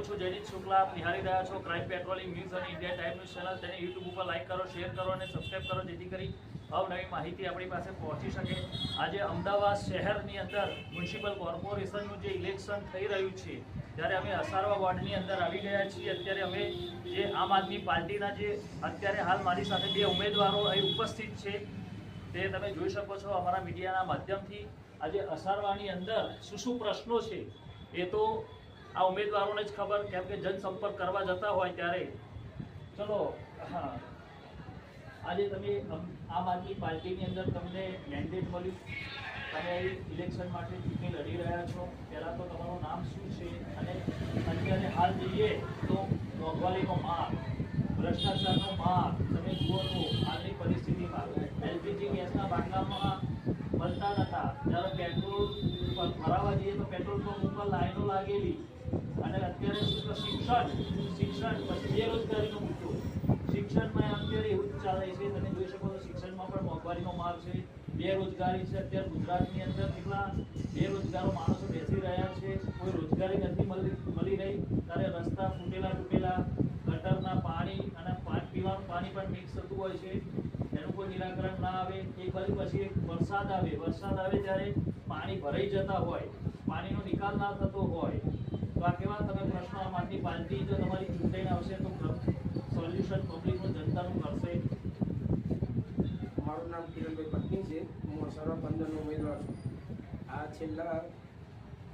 છું જયદીપ શુક્લા. આપ નિહાળી રહ્યા છો ક્રાઇમ પેટ્રોલિંગ ન્યૂઝ અને ઇન્ડિયા ટાઈમ ન્યૂઝ ચેનલ. તેને યુટ્યુબ ઉપર લાઇક કરો, શેર કરો અને સબસ્ક્રાઇબ કરો, જેથી કરી અવનવી માહિતી આપણી પાસે પહોંચી શકે. આજે અમદાવાદ શહેરની અંદર મ્યુનિસિપલ કોર્પોરેશનનું જે ઇલેક્શન થઈ રહ્યું છે, ત્યારે અમે અસારવા વોર્ડની અંદર આવી ગયા છીએ. અત્યારે અમે જે આમ આદમી પાર્ટીના જે અત્યારે હાલ મારી સાથે બે ઉમેદવારો અહીં ઉપસ્થિત છે, તે તમે જોઈ શકો છો અમારા મીડિયાના માધ્યમથી. આજે અસારવાની અંદર શું પ્રશ્નો છે એ તો આ ઉમેદવારોને જ ખબર, કેમ કે જનસંપર્ક કરવા જતા હોય ત્યારે. ચલો, હા, આજે તમે આમ આદમી પાર્ટીની અંદર તમને મેન્ડેટ મળ્યું, તમે ઇલેક્શન માટે ચૂંટણી લડી રહ્યા છો. પહેલાં તો તમારું નામ શું છે, અને અત્યારે હાલ જઈએ તો મોંઘવારીનો માર, ભ્રષ્ટાચારનો માર તમે જુઓ તો હાલની પરિસ્થિતિમાં એલપીજી ગેસના બાટલામાં મળતા નહોતા. જ્યારે પેટ્રોલ ભરાવા જઈએ તો પેટ્રોલ પંપ ઉપર લાઈનો લાગેલી. અને અત્યારે શિક્ષણ પછી બેરોજગારીનો મુદ્દો, શિક્ષણમાં અત્યારે એવું જ ચાલે છે. તમે જોઈ શકો છો શિક્ષણમાં પણ મોંઘવારીનો માર છે, બેરોજગારી છે. અત્યારે ગુજરાતની અંદર કેટલા બેરોજગારો માણસો બેસી રહ્યા છે, કોઈ રોજગારી નથી મળી રહી. ત્યારે રસ્તા ફૂટેલા તૂટેલા, ગટરના પાણી અને પીવાનું પાણી પણ મિક્સ થતું હોય છે, એનું કોઈ નિરાકરણ ના આવે. એક બાજુ પછી વરસાદ આવે ત્યારે પાણી ભરાઈ જતા હોય, પાણીનો નિકાલ ના થતો હોય. તો આ કેવા તમે પ્રશ્નો આમ આદમી પાર્ટી જો તમારી ચૂંટાઈને આવશે તો સોલ્યુશન પબ્લિકનું જનતાનું કરશે? મારું નામ કિરણભાઈ પત્ની છે. હું અસારવા 15નો ઉમેદવાર છું. આ છેલ્લા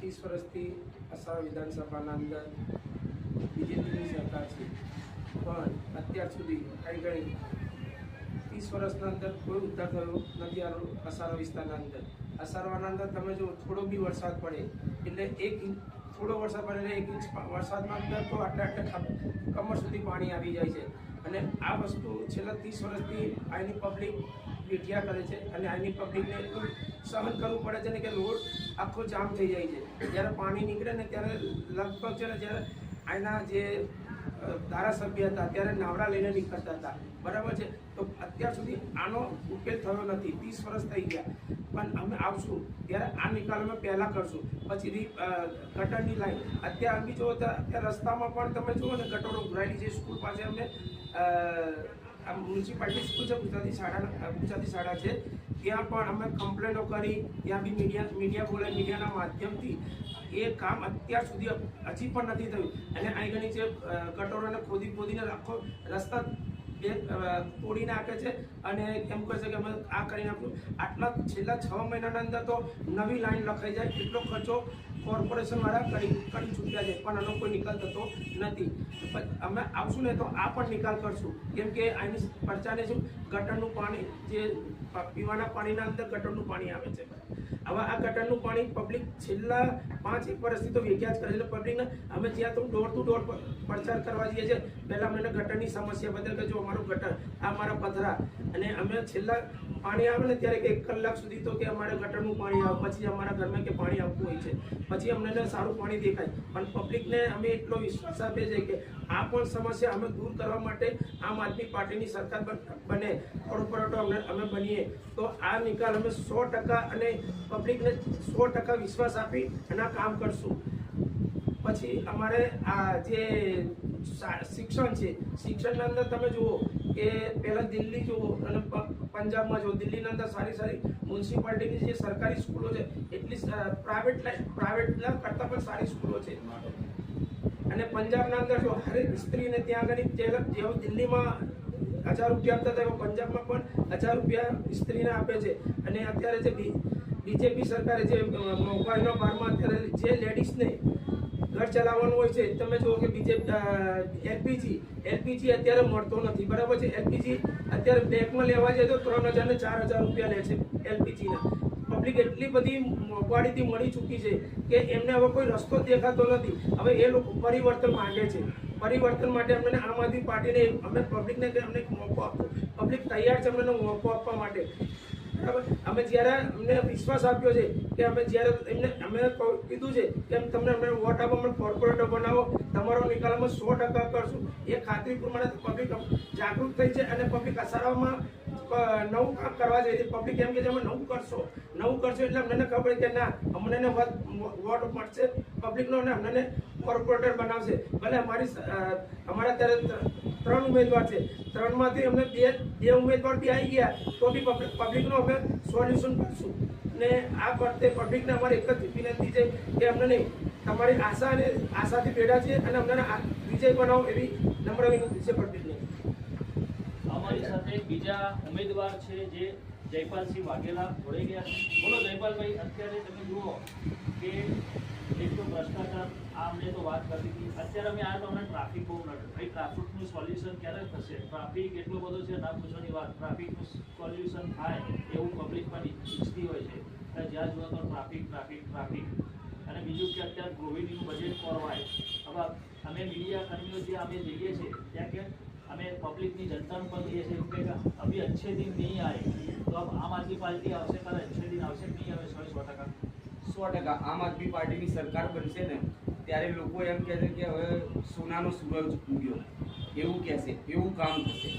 30 વર્ષથી અસારવા વિધાનસભાના અંદર બીજેપીની સરકાર છે, પણ અત્યાર સુધી કઈ 30 વર્ષના અંદર કોઈ ઉદ્ધાર થયો નથી અસારવા વિસ્તારના અંદર. અસારવાના અંદર તમે જો થોડો બી વરસાદ પડે એટલે થોડો વરસાદ પડે એટલે 1 ઇંચ વરસાદમાં અંદર તો આટલા કમર સુધી પાણી આવી જાય છે. અને આ વસ્તુ છેલ્લા 30 વર્ષથી અહીંની પબ્લિક વેઠિયા કરે છે, અને અહીંની પબ્લિકને એટલું સહન કરવું પડે છે ને કે રોડ આખો જામ થઈ જાય છે. જ્યારે પાણી નીકળે ને ત્યારે લગભગ છે ને, જ્યારે અહીંના જે ધારાસભ્ય હતા ત્યારે નાવડા લઈને નીકળતા હતા, બરાબર છે. તો અત્યાર સુધી આનો ઉકેલ થયો નથી. 30 વર્ષ થઈ ગયા, પણ અમે આવશું ત્યારે આ નિકાલ અમે પહેલાં કરશું. પછી ગટરની લાઈન અત્યારે બી જુઓ તો અત્યારે રસ્તામાં પણ તમે જુઓ ને ગટરો ભરાયેલી છે. સ્કૂલ પાસે અમને મ્યુનિસિપાલિટી સ્કૂલ છે, ગુજરાતી શાળા છે, ત્યાં પણ અમે કમ્પ્લેનો કરી, ત્યાં બી મીડિયા બોલે, મીડિયાના માધ્યમથી એ કામ અત્યાર સુધી હજી પણ નથી થયું. અને અહીં ઘણી જે ગટરોને ખોદીને આખો રસ્તા તોડી નાખે છે, અને એમ કહે છે કે અમે આ કરી નાખશું. આટલા છેલ્લા 6 મહિનાના અંદર તો નવી લાઈન લખાઈ જાય એટલો ખર્ચો કોર્પોરેશનવાળા કરી ચૂક્યા છે, પણ આનો કોઈ નિકાલ થતો નથી. અમે આવશું ને તો આ પણ નિકાલ કરશું, કેમ કે આની પ્રજાને શું ગટરનું પાણી, જે પીવાના પાણીના અંદર ગટરનું પાણી આવે છે. હવે આ ગટરનું પાણી પબ્લિક છેલ્લા 5-1 વર્ષથી તો વેચ્યા જ કરે છે. પબ્લિકને અમે જ્યાં તો ડોર ટુ ડોર પ્રચાર કરવા જઈએ છીએ, પહેલાં અમને ગટરની સમસ્યા બદલ કે જો અમારું ગટર આ મારા પથરા, અને અમે છેલ્લા પાણી આવે ને ત્યારે 1 કલાક સુધી તો કે અમારે ગટરનું પાણી આવે, પછી અમારા ઘરમાં કે પાણી આવતું હોય છે, પછી અમને સારું પાણી દેખાય. પણ પબ્લિકને અમે એટલો વિશ્વાસ આપીએ છીએ કે આ પણ સમસ્યા અમે દૂર કરવા માટે આમ આદમી પાર્ટીની સરકાર બને, કોર્પોરેટરો અમે બનીએ તો આ નિકાલ અમે 100% અને પબ્લિકને 100% વિશ્વાસ આપી અને આ કામ કરશું. પછી અમારે આ જે શિક્ષણ છે, શિક્ષણના અંદર તમે જુઓ કે પહેલાં દિલ્હી જુઓ અને પંજાબમાં જુઓ, દિલ્હીના અંદર સારી મ્યુનિસિપાલિટીની જે સરકારી સ્કૂલો છે એટલી પ્રાઇવેટ કરતાં પણ સારી સ્કૂલો છે. અને પંજાબના અંદર જો હરેક સ્ત્રીને ત્યાં આગળ જેવું દિલ્હીમાં 1000 રૂપિયા આપતા હતા, એવો પંજાબમાં પણ 1000 રૂપિયા સ્ત્રીને આપે છે. અને અત્યારે જે બીજેપી સરકારે જે મોંઘવારીના ભારમાં અત્યારે જે લેડીઝને ઘર ચલાવવાનું હોય છે, તમે જુઓ કે એલપીજી અત્યારે મળતો નથી, બરાબર છે. એલપીજી અત્યારે બેંકમાં લેવા જાય તો 3000 ને 4000 રૂપિયા લે છે એલપીજીના. પબ્લિક એટલી બધી મોંઘવારીથી મળી ચૂકી છે કે એમને હવે કોઈ રસ્તો દેખાતો નથી. હવે એ લોકો પરિવર્તન માંગે છે. પરિવર્તન માટે અમને આમ આદમી પાર્ટીને અમે પબ્લિકને અમને મોકો આપો, પબ્લિક તૈયાર છે અમને મોકો આપવા માટે. બરાબર, અમે જ્યારે અમને વિશ્વાસ આપ્યો છે કે અમે જ્યારે અમે કીધું છે કે તમને અમને વોટ આપો, અમને કોર્પોરેટર બનાવો, તમારો નિકાલ અમે 100% કરશું. એ ખાતરી પ્રમાણે પબ્લિક જાગૃત થઈ છે, અને પબ્લિક અસારવામાં નવું કામ કરવા જઈએ. પબ્લિક એમ કે અમે નવું કરશો એટલે અમને ખબર કે ના, અમને વોટ મળશે પબ્લિકનો, અને અમને કોર્પોરેટર બનાવશે. ભલે અમારા ત્યારે 3 ઉમેદવાર છે, 3માંથી અમને બે ઉમેદવાર બી આવી ગયા તો બી પબ્લિકનો અમે સોલ્યુશન કરશું. ને આ વખતે પબ્લિકને અમારી એક જ વિનંતી છે કે અમને નહીં, તમારી આશાથી પેડા છે અને અમને વિજય બનાવો એવી નમ્ર વિનંતી છે પબ્લિકને. અમારી સાથે બીજા ઉમેદવાર છે જે જયપાલસિંહ વાઘેલા જોડાઈ ગયા છે. બોલો જયપાલભાઈ, અત્યારે તમે જુઓ કે એક તો ભ્રષ્ટાચાર આ અમને તો વાત કરી હતી. અત્યારે અમે આ તો અમને ટ્રાફિક બહુ નડે. ભાઈ ટ્રાફિકનું સોલ્યુશન ક્યારે થશે? ટ્રાફિક એટલો બધો છે ના પૂછવાની વાત. ટ્રાફિકનું સોલ્યુશન થાય એવું પબ્લિક પણ ઈચ્છતી હોય છે કે જ્યાં જુઓ તો ટ્રાફિક ટ્રાફિક ટ્રાફિક. અને બીજું કે અત્યારે ગૃહિણીનું બજેટ ખોરવાય. હવે અમે મીડિયા કર્મીઓ જે અમે જઈએ છીએ ત્યાં કે અમે પબ્લિકની જનતાનું પણ કહીએ છીએ કે અભી अच्छे दिन नहीं आए तो अब आम आदमी पार्टी આવશે ત્યારે अच्छे दिन આવશે નહીં આવે? 100% 100% આમ આદમી પાર્ટીની સરકાર બનશે ને ત્યારે લોકો એમ કહે છે કે હવે સોનાનો સૂરજ ઉગ્યો એવું કહેશે, એવું કામ થશે.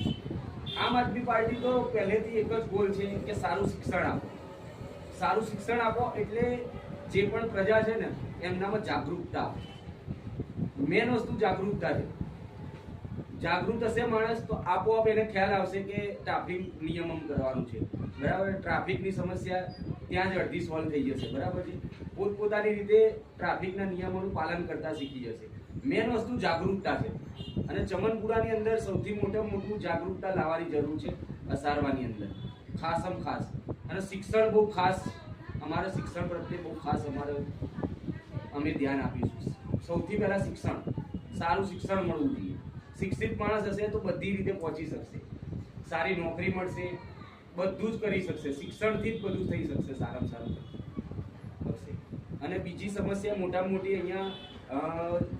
આમ આદમી પાર્ટી તો પહેલેથી એક જ ગોલ છે કે સારું શિક્ષણ આપો. સારું શિક્ષણ આપો એટલે જે પણ પ્રજા છે ને એમનામાં જાગૃતતા આપો. મેન વસ્તુ જાગૃતતા છે. જાગૃત હશે માણસ તો આપોઆપ એને ખ્યાલ આવશે કે ટ્રાફિક નિયમન કરવાનું છે. બરાબર, ટ્રાફિકની સમસ્યા ત્યાં જ અડધી સોલ્વ થઈ જશે. બરાબર છે, પોતપોતાની રીતે ટ્રાફિકના નિયમોનું પાલન કરતા શીખી જશે. મેન વસ્તુ જાગૃતતા છે અને ચમનપુરાની અંદર સૌથી મોટું જાગૃતતા લાવવાની જરૂર છે. અસારવાની અંદર ખાસમ ખાસ અને શિક્ષણ બહુ ખાસ, અમારે શિક્ષણ પ્રત્યે બહુ ખાસ અમે ધ્યાન આપીશું. સૌથી પહેલા શિક્ષણ, સારું શિક્ષણ મળવું જોઈએ. શિક્ષિત માણસ હશે તો બધી રીતે પહોંચી શકશે, સારી નોકરી મળશે, બધું જ કરી શકશે. શિક્ષણથી જ બધું થઈ શકશે, સારામાં સારું થશે. અને બીજી સમસ્યા મોટામાં મોટી અહીંયા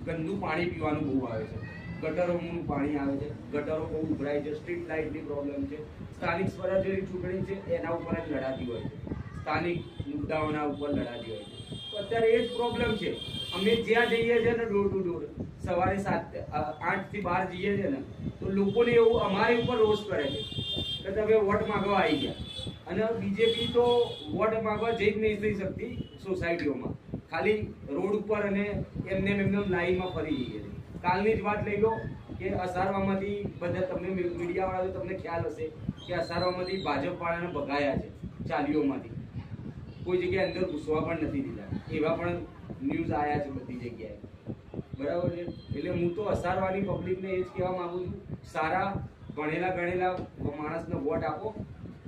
ગંદુ પાણી પીવાનું બહુ આવે છે. ગટરોનું પાણી આવે છે, ગટરો બહુ ઉભરાય છે, સ્ટ્રીટ લાઇટની પ્રોબ્લેમ છે. સ્થાનિક સ્વરાજ્યની ચૂંટણી છે એના ઉપર જ લડાતી હોય છે, સ્થાનિક મુદ્દાઓના ઉપર લડાતી હોય છે. તો અત્યારે એ જ પ્રોબ્લેમ છે. અમે જ્યાં જઈએ છીએ ને ડોર ટુ ડોર, સવારે 8 થી 12 જઈએ છીએ ને તો લોકોને એવું અમારી ઉપર રોષ કરે છે કે તમે વોટ માંગવા આવી ગયા. અને બીજેપી તો વોટ માંગવા જઈ જ નહીં થઈ શકતી સોસાયટીઓમાં, ખાલી રોડ ઉપર અને એમને લાઈનમાં ફરી જઈએ છીએ. કાલની જ વાત લઈ લો કે અસારવામાંથી બધા, તમને મીડિયાવાળા તો તમને ખ્યાલ હશે કે અસારવામાંથી ભાજપ વાળાને ભગાયા છે ચાલીઓમાંથી. કોઈ જગ્યાએ અંદર ઘૂસવા પણ નથી દીધા. એવા પણ ન્યૂઝ આવ્યા છે બધી જગ્યાએ. બરાબર છે, એટલે હું તો અસારવાની પબ્લિકને એ જ કહેવા માંગુ છું, સારા ભણેલા ગણેલા માણસને વોટ આપો.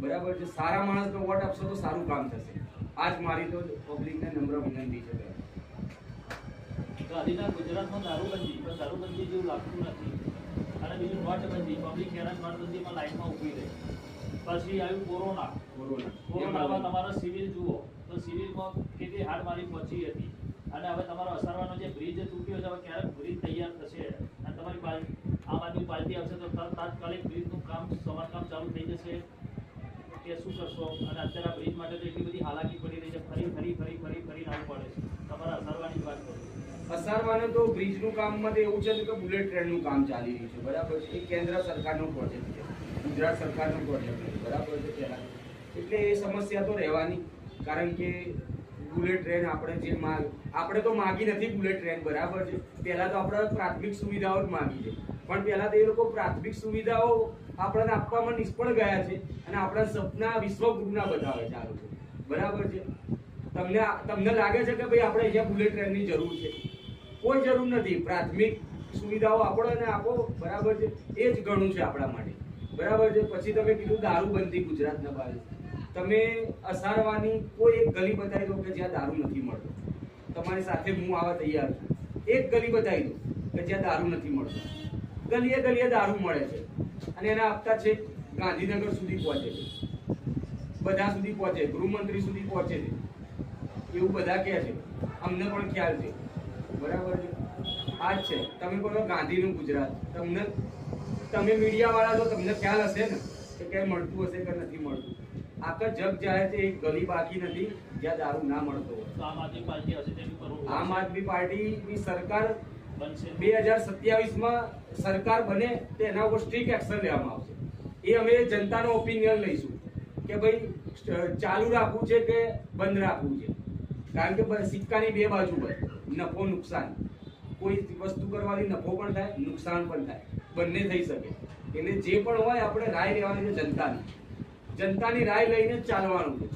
બરાબર છે, સારા માણસને વોટ આપશો તો સારું કામ થશે. આ જ મારી તો પબ્લિકને નમ્ર વિનંતી છે. ગાંધીના ગુજરાતમાં દારૂબંધી, પણ દારૂબંધી જેવું લાગતું નથી. અને બીજું નોટબંધી, પબ્લિક હેરાન નોટબંધીમાં લાઈનમાં ઊભી રહી. પછી આવ્યું કોરોનામાં તમારો સિવિલ જુઓ તો સિવિલમાં કેટલી હાડમારી પહોંચી હતી. અને હવે તમારો અસારવાનો જે બ્રિજ તૂટ્યો છે, હવે ક્યારેક બ્રિજ તૈયાર થશે અને તમારી આમ આદમી પાર્ટી આવશે તો તાત્કાલિક બ્રિજનું સમારકામ ચાલુ થઈ જશે કે શું કરશો? અને અત્યારે આ બ્રિજ માટે તો એટલી બધી હાલાકી પડી રહી છે, ફરી આવવું પડે છે. તમારા અસારવાની વાત કરો. અસારવાને તો બ્રિજનું કામમાં તો એવું છે કે બુલેટ ટ્રેનનું કામ ચાલી રહ્યું છે. બરાબર છે, એ કેન્દ્ર સરકારનો પ્રોજેક્ટ છે, ગુજરાત સરકારનો પ્રોજેક્ટ છે. બરાબર છે, પહેલા એટલે એ સમસ્યા તો રહેવાની. કારણ કે બુલેટ ટ્રેન આપણે તો માગી નથી બુલેટ ટ્રેન. બરાબર છે, પહેલા તો આપણે પ્રાથમિક સુવિધાઓ જ માગી છે. પણ પહેલા તો એ લોકો પ્રાથમિક સુવિધાઓ આપણને આપવામાં નિષ્ફળ ગયા છે અને આપણા સપના વિશ્વગુરુના બતાવે છે આ લોકો. બરાબર છે, તમને લાગે છે કે ભાઈ આપણે અહીંયા બુલેટ ટ્રેનની જરૂર છે? કોઈ જરૂર નથી. પ્રાથમિક સુવિધાઓ આપણને આપો. બરાબર છે, એ જ ઘણું છે આપણા માટે. બરાબર છે. પછી તમે કીધું દારૂબંધી ગુજરાતના બહાર, તમે અસારવાની કોઈ એક ગલી બતાવી દો કે જ્યાં દારૂ નથી મળતો. તમારી સાથે હું આવવા તૈયાર છું. એક ગલી બતાવી દો કે જ્યાં દારૂ નથી મળતો. ગલીએ ગલીએ દારૂ મળે છે અને એના હપ્તા છે ગાંધીનગર સુધી પહોંચે છે, બધા સુધી પહોંચે, ગૃહમંત્રી સુધી પહોંચે છે, એવું બધા કહે છે. અમને પણ ખ્યાલ છે. બરાબર છે, આ જ છે. તમે બોલો ગાંધીનું ગુજરાત, તમે મીડિયાવાળા તો તમને ખ્યાલ હશે ને કે ક્યાંય મળતું હશે કે નથી મળતું. આખા જગ જાય છે, એક ગલી બાકી નથી જ્યાં દારૂ ના મળતો હોય. આમ આદમી પાર્ટી હશે તેની પર આમ આદમી પાર્ટીની સરકાર બનશે. 2027માં સરકાર બને તો એના ઉપર સ્ટ્રિક્ટ એક્શન લેવામાં આવશે. એ અમે જનતાનો ઓપિનિયન લઈશું કે ભાઈ ચાલુ રાખવું છે કે બંધ રાખવું છે. કારણ કે સિક્કાની બે બાજુ હોય, નફો નુકસાન. કોઈ વસ્તુ કરવાથી નફો પણ થાય, નુકસાન પણ થાય, બંને થઈ શકે. એટલે જે પણ હોય આપણે રાય લેવાની છે જનતાની રાય લઈને જ ચાલવાનું છે.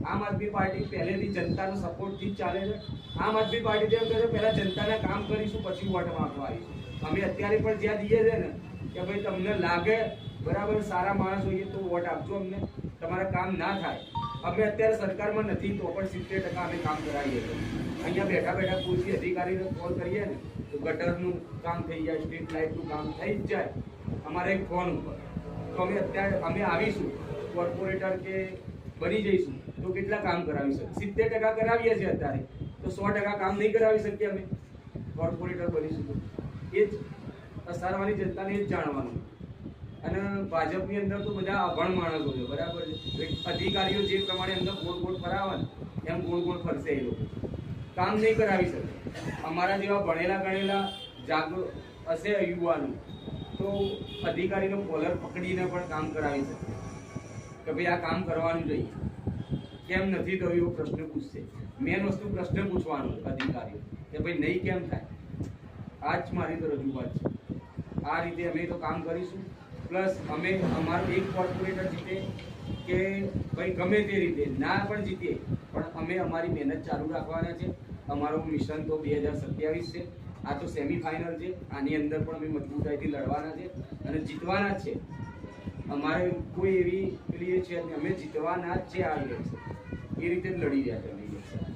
આમ આદમી પાર્ટી પહેલેથી જનતાનો સપોર્ટથી જ ચાલે છે. આમ આદમી પાર્ટી તેમ કહે છે પહેલા જનતાના કામ કરીશું પછી વોટ માંગવા આવીશું. અમે અત્યારે પણ જ્યાં દઈએ છે ને કે ભાઈ તમને લાગે બરાબર સારા માણસ હોઈએ તો વોટ આપજો અમને, તમારા કામ ના થાય, અમે અત્યારે સરકારમાં નથી તો પણ 70% અમે કામ કરાવીએ છીએ. અહીંયા બેઠા બેઠા કોઈ અધિકારીને કોલ કરીએ ને તો ગટરનું કામ થઈ જાય, સ્ટ્રીટ લાઇટનું કામ થઈ જ જાય અમારે એક ફોન ઉપર. તો અમે આવીશું કોર્પોરેટર કે બની જઈશું તો કેટલા કામ કરાવી શકીએ? 70% કરાવીએ છીએ અત્યારે, તો 100% કામ નહીં કરાવી શકીએ અમે કોર્પોરેટર બનીશું તો? એ જ અસારવાની જનતાને એ જ જાણવાનું. અને ભાજપની અંદર તો બધા અભણ માણસો છે, બરાબર છે. અધિકારીઓ જે પ્રમાણે અંદર ગોળ ગોળ ફરાવે ને એમ ગોળ ગોળ ફરશે. એ લોકો કામ નહીં કરાવી શકે. અમારા જેવા ભણેલા ગણેલા હશે યુવાનો તો અધિકારીનો કોલર પકડીને પણ કામ કરાવી શકે કે ભાઈ આ કામ કરવાનું જોઈએ, કેમ નથી તો એવો પ્રશ્ન પૂછશે. મેન વસ્તુ પ્રશ્ન પૂછવાનો અધિકારીઓ કે ભાઈ નહીં કેમ થાય. આ જ મારી તો રજૂઆત છે. આ રીતે અમે તો કામ કરીશું. પ્લસ અમે અમારું એક કોર્પોરેટર જીતે કે ભાઈ ગમે તે રીતે ના પણ જીતીએ પણ અમે અમારી મહેનત ચાલુ રાખવાના છે. અમારું મિશન તો 2027 છે. આ તો સેમિફાઇનલ છે. આની અંદર પણ અમે મજબૂતાઈથી લડવાના છે અને જીતવાના જ છે. અમારે કોઈ એવી પેલી છે અમે જીતવાના જ છે. આ ઇલેક્શન એ રીતે જ લડી રહ્યા છે અમે ઇલેક્શન.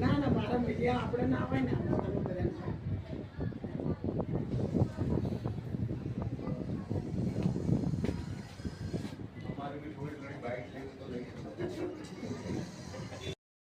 ના મારા મીડિયા આપણે ના હોય ને